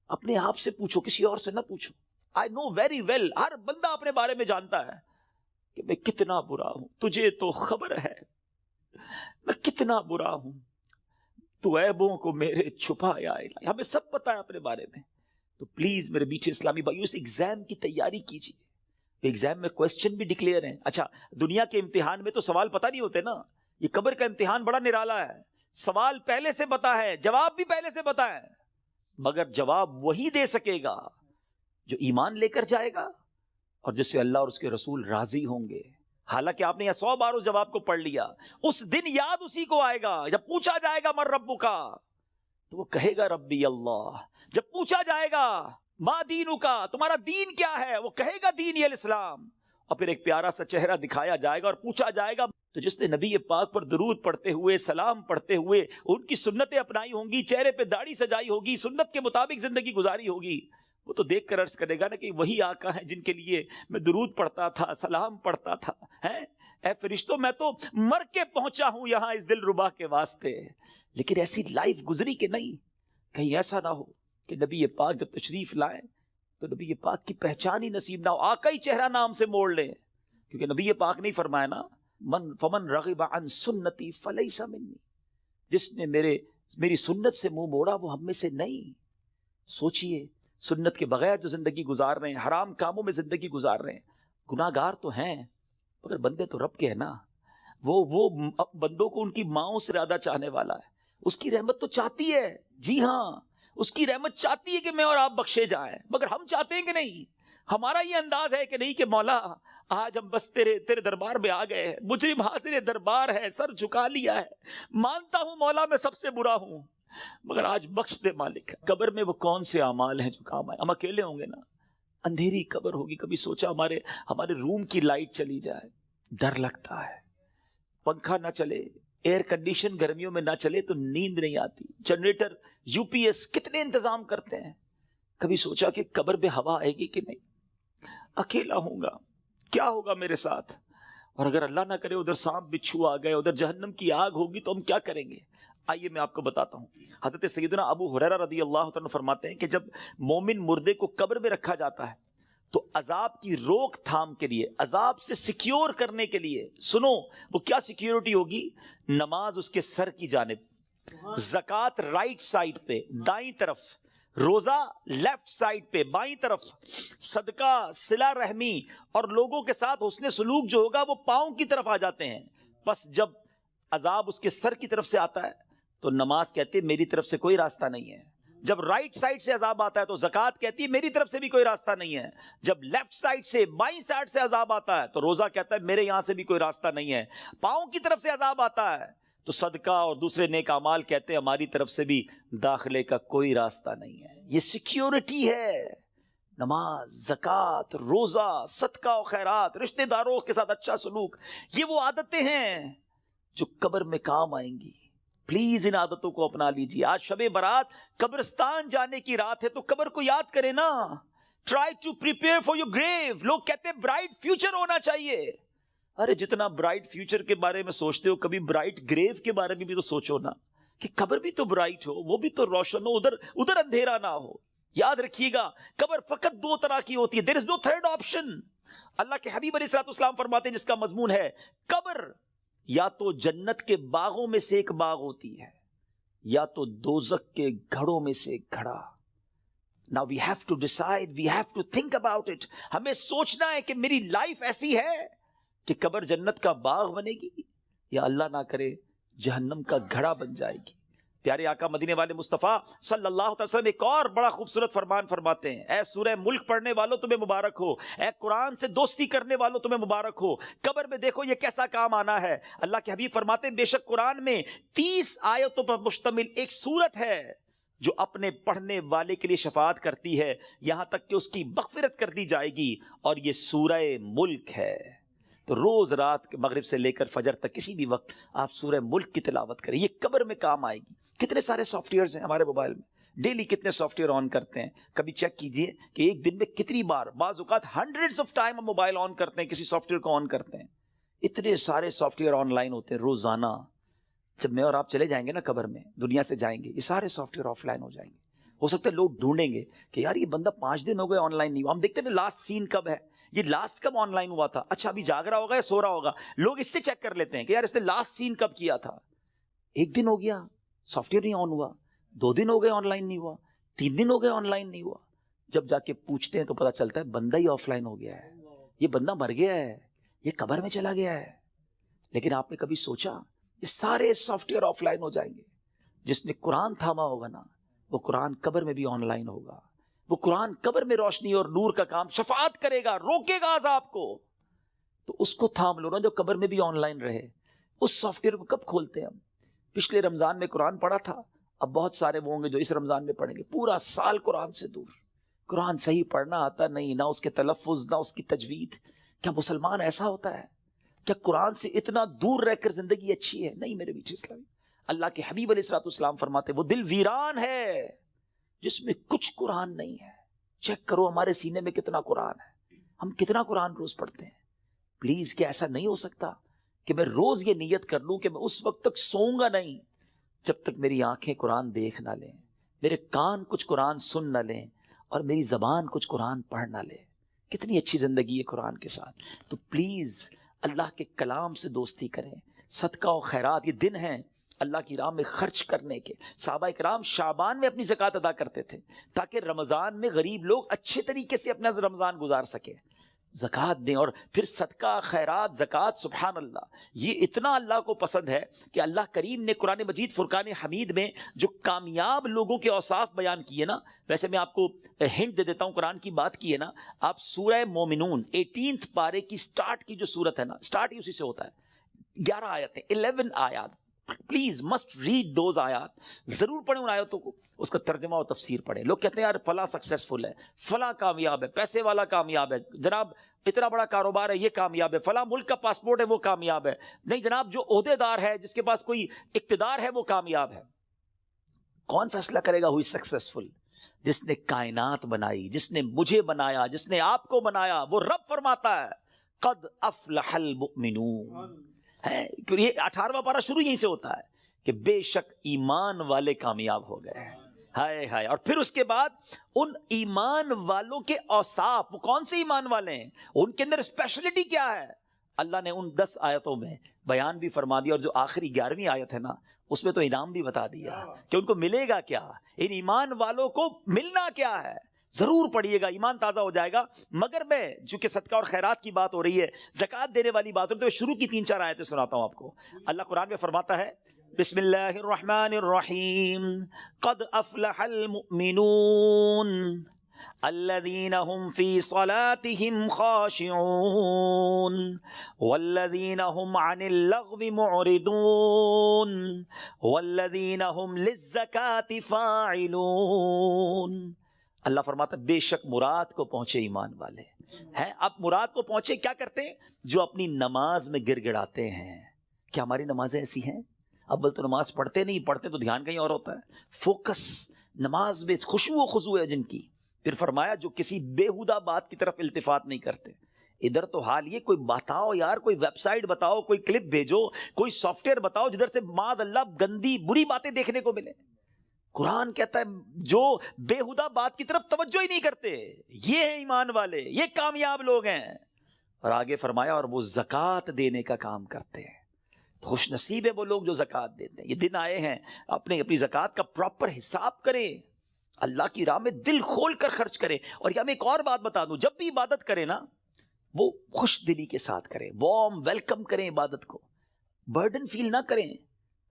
اپنے آپ سے پوچھو, کسی اور سے نہ پوچھو. I know very well, ہر بندہ اپنے بارے میں جانتا ہے کہ میں کتنا برا ہوں, تجھے تو خبر ہے میں کتنا برا ہوں, تو عیبوں کو میرے چھپایا الہی. ہمیں سب پتا ہے اپنے بارے میں. تو پلیز میرے میٹھے اسلامی بھائیو, اس ایگزام کی تیاری کیجیے. ایگزام میں کوسچن بھی ڈکلیئر ہیں. اچھا, دنیا کے امتحان میں تو سوال پتہ نہیں ہوتے نا, یہ قبر کا امتحان بڑا نرالا ہے. سوال پہلے سے پتا ہے, جواب بھی پہلے سے پتا ہے, مگر جواب وہی دے سکے گا جو ایمان لے کر جائے گا اور جس سے اللہ اور اس کے رسول راضی ہوں گے. حالانکہ آپ نے یہ 100 بار اس جواب کو پڑھ لیا, اس دن یاد اسی کو آئے گا جب پوچھا جائے گا من ربک کا, تو وہ کہے گا ربی اللہ. جب پوچھا جائے گا ما دینک کا, تمہارا دین کیا ہے, وہ کہے گا دینی الاسلام. اور پھر ایک پیارا سا چہرہ دکھایا جائے گا اور پوچھا جائے گا تو جس نے نبی پاک پر درود پڑھتے ہوئے, سلام پڑھتے ہوئے ان کی سنتیں اپنائی ہوں گی, چہرے پہ داڑھی سجائی ہوگی, سنت کے مطابق زندگی گزاری ہوگی, وہ تو دیکھ کر عرض کرے گا نا کہ وہی آقا ہیں جن کے لیے میں درود پڑھتا تھا, سلام پڑھتا تھا. اے فرشتوں, میں تو مر کے پہنچا ہوں یہاں اس دل ربا کے واسطے, لیکن ایسی لائف گزری کہ نہیں. کہیں ایسا نہ ہو کہ نبی پاک جب تشریف لائیں تو نبی پاک کی پہچان ہی نصیب نہ ہو, آقا ہی چہرہ نام سے موڑ لیں. کیونکہ نبی پاک نے فرمایا نا فمن رغب عن سنتی فلیس منی, جس نے میری سنت سے منہ موڑا وہ ہم میں سے نہیں. سوچئے, سنت کے بغیر جو زندگی گزار رہے ہیں, حرام کاموں میں زندگی گزار رہے ہیں, گناہ گار تو ہیں مگر بندے تو رب کے ہیں نا. وہ بندوں کو ان کی ماؤں سے زیادہ چاہنے والا ہے. اس کی رحمت تو چاہتی ہے, جی ہاں, اس کی رحمت چاہتی ہے کہ میں اور آپ بخشے جائیں, مگر ہم چاہتے ہیں کہ نہیں. ہمارا یہ انداز ہے کہ نہیں کہ مولا آج ہم بس تیرے دربار میں آ گئے ہیں, مجرم حاضر دربار ہے, سر جھکا لیا ہے, مانتا ہوں مولا میں سب سے برا ہوں, مگر آج بخش دے مالک. قبر میں وہ کون سے اعمال ہیں جو کام آئے؟ ہم اکیلے ہوں گے نا, اندھیری قبر ہوگی. کبھی سوچا ہمارے روم کی لائٹ چلی جائے, ڈر لگتا ہے. پنکھا نہ چلے, ایئر کنڈیشن گرمیوں میں نہ چلے تو نیند نہیں آتی. جنریٹر, یو پی ایس, کتنے انتظام کرتے ہیں. کبھی سوچا کہ قبر پہ ہوا آئے گی کہ نہیں, اکیلا ہوں گا, کیا ہوگا میرے ساتھ. اور اگر اللہ نہ کرے ادھر سانپ بچھو آ گئے, ادھر جہنم کی آگ ہوگی تو ہم کیا کریں گے. آئیے میں آپ کو بتاتا ہوں. حضرت سیدنا ابو ہریرہ رضی اللہ عنہ فرماتے ہیں کہ جب مومن مردے کو قبر میں رکھا جاتا ہے تو عذاب کی روک تھام کے لیے, عذاب سے سیکیور کرنے کے لیے, سنو وہ کیا سیکیورٹی ہوگی, نماز اس کے سر کی جانب, زکوٰۃ رائٹ سائڈ پہ دائیں طرف, روزہ لیفٹ سائڈ پہ بائیں طرف, صدقہ, صلہ رحمی اور لوگوں کے ساتھ حسن سلوک جو ہوگا وہ پاؤں کی طرف آ جاتے ہیں. بس جب عذاب اس کے سر کی طرف سے آتا ہے تو نماز کہتی ہے میری طرف سے کوئی راستہ نہیں ہے. جب رائٹ سائڈ سے عذاب آتا ہے تو زکوٰۃ کہتی ہے میری طرف سے بھی کوئی راستہ نہیں ہے. جب لیفٹ سائڈ سے, بائیں سائڈ سے عذاب آتا ہے تو روزہ کہتا ہے میرے یہاں سے بھی کوئی راستہ نہیں ہے. پاؤں کی طرف سے عذاب آتا ہے تو صدقہ اور دوسرے نیک اعمال کہتے ہیں ہماری طرف سے بھی داخلے کا کوئی راستہ نہیں ہے. یہ سیکیورٹی ہے. نماز, زکوٰۃ, روزہ, صدقہ و خیرات, رشتہ داروں کے ساتھ اچھا سلوک, یہ وہ عادتیں ہیں جو قبر میں کام آئیں گی. پلیز ان عادتوں کو اپنا لیجیے. آج شب برات قبرستان جانے کی رات ہے تو قبر کو یاد کریں نا. Try to prepare for your grave. لوگ کہتے ہیں برائٹ فیوچر ہونا چاہیے. ارے جتنا برائٹ فیوچر کے بارے میں سوچتے ہو کبھی برائٹ گریو کے بارے میں بھی تو سوچو نا, کہ قبر بھی تو برائٹ ہو, وہ بھی تو روشن ہو, ادھر اندھیرا نہ ہو. یاد رکھیے گا قبر فقط 2 طرح کی ہوتی ہے. دیر از نو تھرڈ آپشن. اللہ کے حبیب علیہ الصلوۃ والسلام فرماتے ہیں جس کا مضمون ہے قبر یا تو جنت کے باغوں میں سے ایک باغ ہوتی ہے یا تو دوزخ کے گھڑوں میں سے ایک گھڑا. Now we have to decide, we have to think about it. ہمیں سوچنا ہے کہ میری لائف ایسی ہے کہ قبر جنت کا باغ بنے گی یا اللہ نہ کرے جہنم کا گھڑا بن جائے گی. پیارے آقا مدینے والے مصطفیٰ صلی اللہ علیہ وسلم ایک اور بڑا خوبصورت فرمان فرماتے ہیں, اے سورہ ملک پڑھنے والوں تمہیں مبارک ہو, اے قرآن سے دوستی کرنے والوں تمہیں مبارک ہو. قبر میں دیکھو یہ کیسا کام آنا ہے. اللہ کے حبیب فرماتے ہیں بے شک قرآن میں 30 آیتوں پر مشتمل ایک سورت ہے جو اپنے پڑھنے والے کے لیے شفاعت کرتی ہے یہاں تک کہ اس کی مغفرت کر دی جائے گی، اور یہ سورہ ملک ہے۔ تو روز رات مغرب سے لے کر فجر تک کسی بھی وقت آپ سورہ ملک کی تلاوت کریں، یہ قبر میں کام آئے گی۔ کتنے سارے سافٹ ویئرز ہیں ہمارے موبائل میں، ڈیلی کتنے سافٹ ویئر آن کرتے ہیں، کبھی چیک کیجئے کہ ایک دن میں کتنی بار، بعض اوقات ہنڈریڈز آف ٹائم ہم موبائل آن کرتے ہیں، کسی سافٹ ویئر کو آن کرتے ہیں۔ اتنے سارے سافٹ ویئر آن لائن ہوتے ہیں روزانہ۔ جب میں اور آپ چلے جائیں گے نا قبر میں، دنیا سے جائیں گے، یہ سارے سافٹ ویئر آف لائن ہو جائیں گے۔ ہو سکتا ہے لوگ ڈھونڈیں گے کہ یار یہ بندہ 5 دن ہو گئے آن لائن نہیں ہوا، ہم دیکھتے ہیں نا لاسٹ سین کب ہے، یہ لاسٹ کب آن لائن ہوا تھا، اچھا ابھی جاگ رہا ہوگا یا سو رہا ہوگا، لوگ اس سے چیک کر لیتے ہیں کہ یار اس نے لاسٹ سین کب کیا تھا۔ 1 دن ہو گیا سافٹ ویئر نہیں آن ہوا، 2 دن ہو گئے آن لائن نہیں ہوا، 3 دن ہو گئے آن لائن نہیں ہوا۔ جب جا کے پوچھتے ہیں تو پتا چلتا ہے بندہ ہی آف لائن ہو گیا ہے، یہ بندہ مر گیا ہے، یہ قبر میں چلا گیا ہے۔ لیکن آپ نے کبھی سوچا یہ سارے سافٹ ویئر آف لائن ہو جائیں گے؟ جس نے قرآن تھاما ہوگا نا، وہ قرآن قبر میں بھی آن لائن ہوگا، وہ قرآن قبر میں روشنی اور نور کا کام، شفاعت کرے گا، روکے گا عذاب کو۔ تو اس کو تھام لو نا جو قبر میں بھی آن لائن رہے۔ اس سافٹ ویئر کو کب کھولتے ہیں ہم؟ پچھلے رمضان میں قرآن پڑھا تھا، اب بہت سارے وہ ہوں گے جو اس رمضان میں پڑھیں گے، پورا سال قرآن سے دور، قرآن صحیح پڑھنا آتا نہیں، نہ اس کے تلفظ نہ اس کی تجوید۔ کیا مسلمان ایسا ہوتا ہے؟ کیا قرآن سے اتنا دور رہ کر زندگی اچھی ہے؟ نہیں میرے بیچ اسلامی، اللہ کے حبیب علیہ الصلوۃ والسلام فرماتے وہ دل ویران ہے جس میں کچھ قرآن نہیں ہے۔ چیک کرو ہمارے سینے میں کتنا قرآن ہے، ہم کتنا قرآن روز پڑھتے ہیں۔ پلیز کیا ایسا نہیں ہو سکتا کہ میں روز یہ نیت کر لوں کہ میں اس وقت تک سوؤں گا نہیں جب تک میری آنکھیں قرآن دیکھ نہ لیں، میرے کان کچھ قرآن سن نہ لیں، اور میری زبان کچھ قرآن پڑھ نہ لے۔ کتنی اچھی زندگی ہے قرآن کے ساتھ۔ تو پلیز اللہ کے کلام سے دوستی کریں، صدقہ و خیرات، یہ دن ہیں اللہ کی راہ میں خرچ کرنے کے۔ صحابہ کرام شعبان میں اپنی زکوٰۃ ادا کرتے تھے تاکہ رمضان میں غریب لوگ اچھے طریقے سے اپنا رمضان گزار سکیں۔ زکوٰۃ دیں، اور پھر صدقہ خیرات زکوٰۃ، سبحان اللہ، یہ اتنا اللہ کو پسند ہے کہ اللہ کریم نے قرآن مجید فرقان حمید میں جو کامیاب لوگوں کے اوصاف بیان کیے نا، ویسے میں آپ کو ہنٹ دے دیتا ہوں، قرآن کی بات کی ہے نا، آپ سورہ مومنون 18 پارے کی سٹارٹ کی جو سورت ہے نا، سٹارٹ ہی اسی سے ہوتا ہے، 11 آیتیں، 11 آیات، پلیز مسٹ ریڈ دوز آیات، ضرور پڑھیں ان آیتوں کو، اس کا ترجمہ و تفسیر پڑھیں۔ لوگ کہتے ہیں یار فلاں سکسیسفل ہے، فلاں کامیاب ہے، پیسے والا کامیاب ہے، جناب اتنا بڑا کاروبار ہے یہ کامیاب ہے، فلاں ملک کا پاسپورٹ ہے وہ کامیاب ہے۔ نہیں جناب، جو عہدے دار ہے، جس کے پاس کوئی اقتدار ہے، وہ کامیاب ہے۔ کون فیصلہ کرے گا ہوئی سکسیسفل؟ جس نے کائنات بنائی، جس نے مجھے بنایا، جس نے آپ کو بنایا، وہ رب فرماتا ہے قد افلح المؤمنون ہے۔ یہ 18واں پارہ شروع یہیں سے ہوتا ہے کہ بے شک ایمان والے کامیاب ہو گئے۔ ہائے ہائے، اور پھر اس کے بعد ان ایمان والوں کے اوصاف، وہ کون سے ایمان والے ہیں، ان کے اندر اسپیشلٹی کیا ہے، اللہ نے ان 10 آیتوں میں بیان بھی فرما دیا، اور جو آخری 11ویں آیت ہے نا، اس میں تو انعام بھی بتا دیا کہ ان کو ملے گا کیا، ان ایمان والوں کو ملنا کیا ہے۔ ضرور پڑھیے گا، ایمان تازہ ہو جائے گا۔ مگر میں چونکہ صدقہ اور خیرات کی بات ہو رہی ہے، زکوٰۃ دینے والی بات ہو رہی ہے، تو شروع کی 3-4 آیتیں سناتا ہوں آپ کو۔ اللہ قرآن میں فرماتا ہے بسم اللہ الرحمن الرحیم قد افلح المؤمنون الذین هم فی صلاتهم خاشعون والذین هم عن اللغو معرضون والذین هم للزکاة فاعلون۔ اللہ فرماتا ہے بے شک مراد کو پہنچے ایمان والے ہیں۔ اب مراد کو پہنچے کیا کرتے ہیں؟ جو اپنی نماز میں گر گڑاتے ہیں۔ کیا ہماری نمازیں ایسی ہیں؟ اول تو نماز پڑھتے نہیں، پڑھتے تو دھیان کہیں اور ہوتا ہے، فوکس نماز میں خشوع و خضوع ہے جن کی۔ پھر فرمایا جو کسی بیہودہ بات کی طرف التفات نہیں کرتے۔ ادھر تو حال یہ، کوئی بتاؤ یار، کوئی ویب سائٹ بتاؤ، کوئی کلپ بھیجو، کوئی سافٹ ویئر بتاؤ جدھر سے معاذ اللہ گندی بری باتیں دیکھنے کو ملے۔ قرآن کہتا ہے جو بیہودہ بات کی طرف توجہ ہی نہیں کرتے، یہ ہیں ایمان والے، یہ کامیاب لوگ ہیں۔ اور آگے فرمایا اور وہ زکوٰۃ دینے کا کام کرتے ہیں۔ خوش نصیب ہے وہ لوگ جو زکوٰۃ دیتے ہیں۔ یہ دن آئے ہیں، اپنی زکوٰۃ کا پراپر حساب کریں، اللہ کی راہ میں دل کھول کر خرچ کریں۔ اور یہ میں ایک اور بات بتا دوں، جب بھی عبادت کریں نا، وہ خوش دلی کے ساتھ کریں، وارم ویلکم کریں عبادت کو، برڈن فیل نہ کریں۔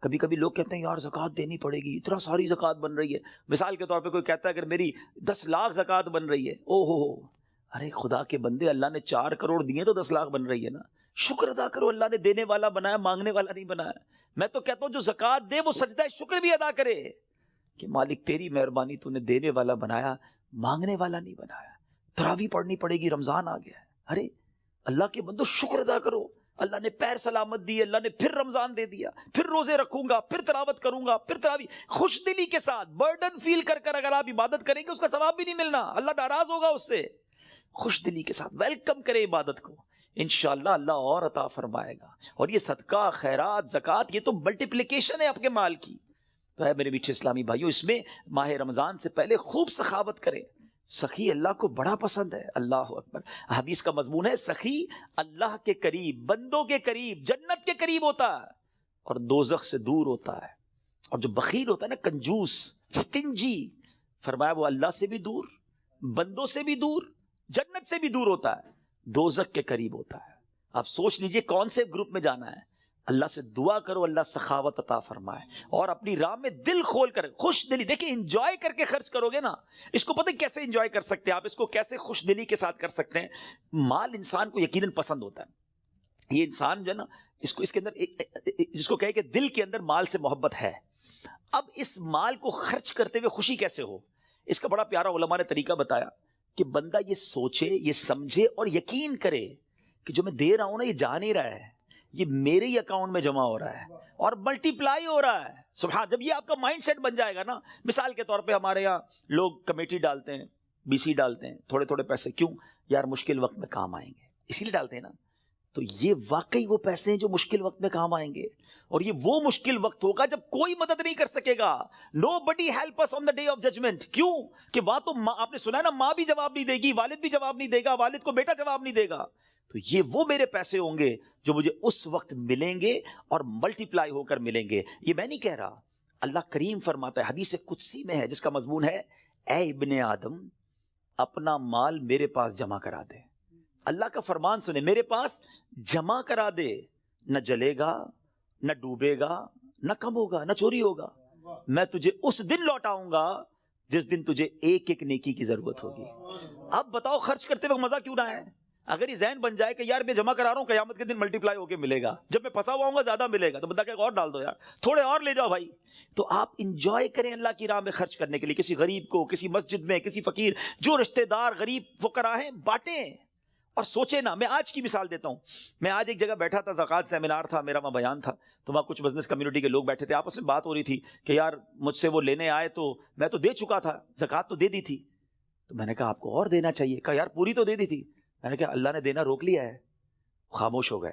کبھی کبھی لوگ کہتے ہیں یار زکوٰۃ دینی پڑے گی، اتنا ساری زکوٰۃ بن رہی ہے۔ مثال کے طور پہ کوئی کہتا ہے اگر میری 10 لاکھ زکوٰۃ بن رہی ہے، او ہو، ارے خدا کے بندے، اللہ نے 4 کروڑ دیے تو 10 لاکھ بن رہی ہے نا، شکر ادا کرو، اللہ نے دینے والا بنایا، مانگنے والا نہیں بنایا۔ میں تو کہتا ہوں جو زکوٰۃ دے وہ سجدہ شکر بھی ادا کرے۔ کہ مالک تیری مہربانی، تو نے دینے والا بنایا، مانگنے والا نہیں بنایا. تراویح پڑھنی پڑے گی، رمضان آ گیا ہے. ارے اللہ کے بندو شکر ادا کرو، اللہ نے پیر سلامت دی، اللہ نے پھر رمضان دے دیا، پھر روزے رکھوں گا، پھر تلاوت کروں گا، پھر تراویح. خوش دلی کے ساتھ برڈن فیل کر کر اگر آپ عبادت کریں گے اس کا ثواب بھی نہیں ملنا، اللہ ناراض ہوگا اس سے. خوش دلی کے ساتھ ویلکم کرے عبادت کو، انشاءاللہ اللہ اور عطا فرمائے گا. اور یہ صدقہ، خیرات، زکوٰۃ، یہ تو ملٹیپلیکیشن ہے آپ کے مال کی. تو ہے میرے میٹھے اسلامی بھائیو، اس میں ماہ رمضان سے پہلے خوب سخاوت کریں. سخی اللہ کو بڑا پسند ہے. اللہ اکبر. حدیث کا مضمون ہے سخی اللہ کے قریب، بندوں کے قریب، جنت کے قریب ہوتا ہے اور دوزخ سے دور ہوتا ہے. اور جو بخیل ہوتا ہے نا، کنجوس، سٹنجی، فرمایا وہ اللہ سے بھی دور، بندوں سے بھی دور، جنت سے بھی دور ہوتا ہے، دوزخ کے قریب ہوتا ہے. آپ سوچ لیجئے کون سے گروپ میں جانا ہے. اللہ سے دعا کرو اللہ سخاوت عطا فرمائے اور اپنی راہ میں دل کھول کر، خوش دلی. دیکھیں انجوائے کر کے خرچ کرو گے نا، اس کو پتہ کیسے انجوائے کر سکتے ہیں آپ، اس کو کیسے خوش دلی کے ساتھ کر سکتے ہیں. مال انسان کو یقیناً پسند ہوتا ہے. یہ انسان جو ہے نا، اس کے اندر جس کو کہے کہ دل کے اندر مال سے محبت ہے. اب اس مال کو خرچ کرتے ہوئے خوشی کیسے ہو، اس کا بڑا پیارا علماء نے طریقہ بتایا کہ بندہ یہ سوچے، یہ سمجھے اور یقین کرے کہ جو میں دے رہا ہوں نا، یہ جا نہیں رہا ہے، یہ میرے ہی اکاؤنٹ میں جمع ہو رہا ہے اور ملٹی پلائی ہو رہا ہے. سبحان. جب یہ آپ کا مائنڈ سیٹ بن جائے گا نا، مثال کے طور پہ ہمارے یہاں لوگ کمیٹی ڈالتے ہیں، بی سی ڈالتے ہیں، تھوڑے تھوڑے پیسے. کیوں یار؟ مشکل وقت میں کام آئیں گے، اسی لیے ڈالتے ہیں نا. تو یہ واقعی وہ پیسے ہیں جو مشکل وقت میں کام آئیں گے، اور یہ وہ مشکل وقت ہوگا جب کوئی مدد نہیں کر سکے گا. Nobody help us on the day of judgment. کیوں کہ وہاں تو آپ نے سنا ہے نا، ماں بھی جواب نہیں دے گی، والد بھی جواب نہیں دے گا، والد کو بیٹا جواب نہیں دے گا. تو یہ وہ میرے پیسے ہوں گے جو مجھے اس وقت ملیں گے اور ملٹی پلائی ہو کر ملیں گے. یہ میں نہیں کہہ رہا، اللہ کریم فرماتا ہے، حدیث قدسی میں ہے جس کا مضمون ہے، اے ابن آدم اپنا مال میرے پاس جمع کرا دے. اللہ کا فرمان سنے، میرے پاس جمع کرا دے، نہ جلے گا، نہ ڈوبے گا، نہ کم ہوگا، نہ چوری ہوگا. میں تجھے اس دن لوٹاؤں گا جس دن تجھے ایک ایک نیکی کی ضرورت ہوگی. اب بتاؤ خرچ کرتے وقت مزہ کیوں نہ ہے؟ اگر یہ ذہن بن جائے کہ یار میں جمع کرا رہا ہوں، قیامت کے دن ملٹی پلائی ہو کے ملے گا، جب میں پھنسا ہوا ہوں گا زیادہ ملے گا، تو بندہ کہے گا اور ڈال دو یار، تھوڑے اور لے جاؤ بھائی. تو آپ انجوائے کریں اللہ کی راہ میں خرچ کرنے کے لیے. کسی غریب کو، کسی مسجد میں، کسی فقیر، جو رشتہ دار غریب فقراء ہیں، بانٹیں. اور سوچے نا، میں آج کی مثال دیتا ہوں. میں آج ایک جگہ بیٹھا تھا، زکوٰۃ سیمینار تھا میرا، وہاں بیان تھا، تو وہاں کچھ بزنس کمیونٹی کے لوگ بیٹھے تھے، آپس میں بات ہو رہی تھی کہ یار مجھ سے وہ لینے آئے تو میں تو دے چکا تھا، زکوٰۃ تو دے دی تھی. تو میں نے کہا آپ کو اور دینا چاہیے. کہا یار پوری تو دے دی تھی. میں نے کہا اللہ نے دینا روک لیا ہے. خاموش ہو گئے.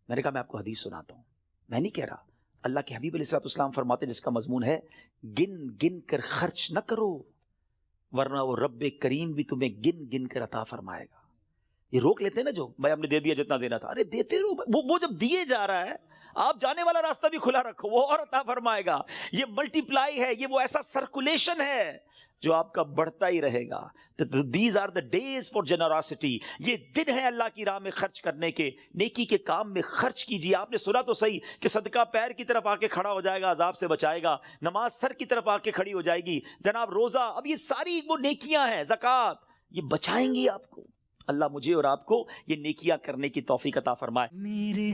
میں نے کہا میں آپ کو حدیث سناتا ہوں، میں نہیں کہہ رہا. اللہ کے حبیب علیہ السلام فرماتے جس کا مضمون ہے، گن گن کر خرچ نہ کرو ورنہ وہ رب کریم بھی تمہیں گن گن کر عطا فرمائے گا. یہ روک لیتے ہیں نا، جو بھائی ہم نے دے دیا جتنا دینا تھا، ارے دیتے رہو. وہ جب دیے جا رہا ہے، آپ جانے والا راستہ بھی کھلا رکھو، وہ اور عطا فرمائے گا. یہ ملٹی پلائی ہے، یہ وہ ایسا سرکولیشن ہے جو آپ کا بڑھتا ہی رہے گا. These are the days for generosity. یہ دن ہے اللہ کی راہ میں خرچ کرنے کے، نیکی کے کام میں خرچ کیجیے. آپ نے سنا تو صحیح کہ صدقہ پیر کی طرف آ کے کھڑا ہو جائے گا، عذاب سے بچائے گا. نماز سر کی طرف آ کے کھڑی ہو جائے گی. جناب روزہ، اب یہ ساری وہ نیکیاں ہیں، زکوٰۃ، یہ بچائیں گی آپ کو. اللہ مجھے اور آپ کو یہ نیکیاں کرنے کی توفیق عطا فرمائے. میرے